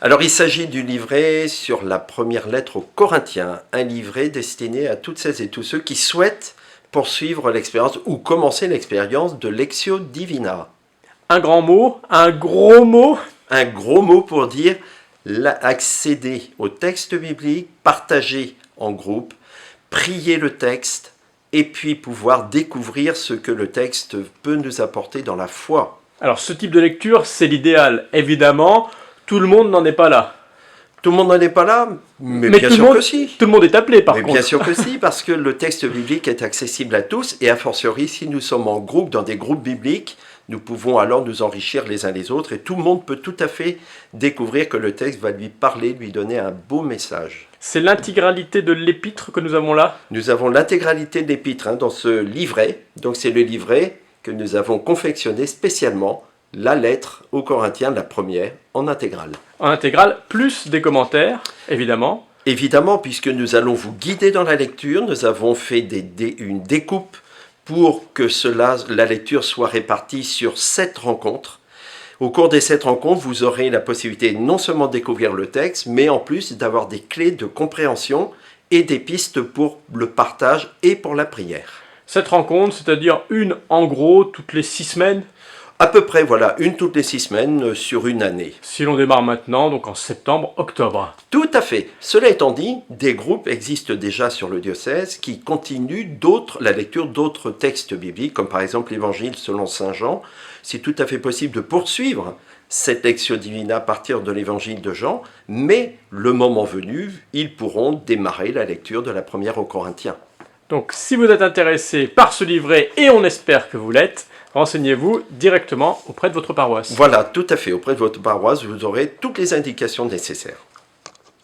Alors il s'agit du livret sur la première lettre aux Corinthiens, un livret destiné à toutes celles et tous ceux qui souhaitent poursuivre l'expérience ou commencer l'expérience de Lectio Divina. Un grand mot, un gros mot. Un gros mot pour dire accéder au texte biblique, partager en groupe, prier le texte et puis pouvoir découvrir ce que le texte peut nous apporter dans la foi. Alors ce type de lecture, c'est l'idéal. Évidemment, tout le monde n'en est pas là. Tout le monde n'en est pas là, mais bien tout sûr le monde, que si. Tout le monde est appelé par Mais contre. bien sûr que si, parce que le texte biblique est accessible à tous, et a fortiori, si nous sommes en groupe, dans des groupes bibliques, nous pouvons alors nous enrichir les uns les autres, et tout le monde peut tout à fait découvrir que le texte va lui parler, lui donner un beau message. C'est l'intégralité de l'épître que nous avons là. Nous avons l'intégralité de l'épître dans ce livret, donc c'est le livret que nous avons confectionné spécialement, la lettre aux Corinthiens, la première, en intégrale. En intégrale, plus des commentaires, évidemment. Évidemment, puisque nous allons vous guider dans la lecture, nous avons fait une découpe pour que la lecture soit répartie sur 7 rencontres. Au cours des 7 rencontres, vous aurez la possibilité non seulement de découvrir le texte, mais en plus d'avoir des clés de compréhension et des pistes pour le partage et pour la prière. Cette rencontre, c'est-à-dire une en gros toutes les 6 semaines. À peu près, voilà, une toutes les 6 semaines sur une année. Si l'on démarre maintenant, donc en septembre, octobre. Tout à fait. Cela étant dit, des groupes existent déjà sur le diocèse qui continuent la lecture d'autres textes bibliques, comme par exemple l'Évangile selon saint Jean. C'est tout à fait possible de poursuivre cette Lectio Divina à partir de l'Évangile de Jean, mais le moment venu, ils pourront démarrer la lecture de la première aux Corinthiens. Donc si vous êtes intéressé par ce livret, et on espère que vous l'êtes, renseignez-vous directement auprès de votre paroisse. Voilà, tout à fait. Auprès de votre paroisse, vous aurez toutes les indications nécessaires.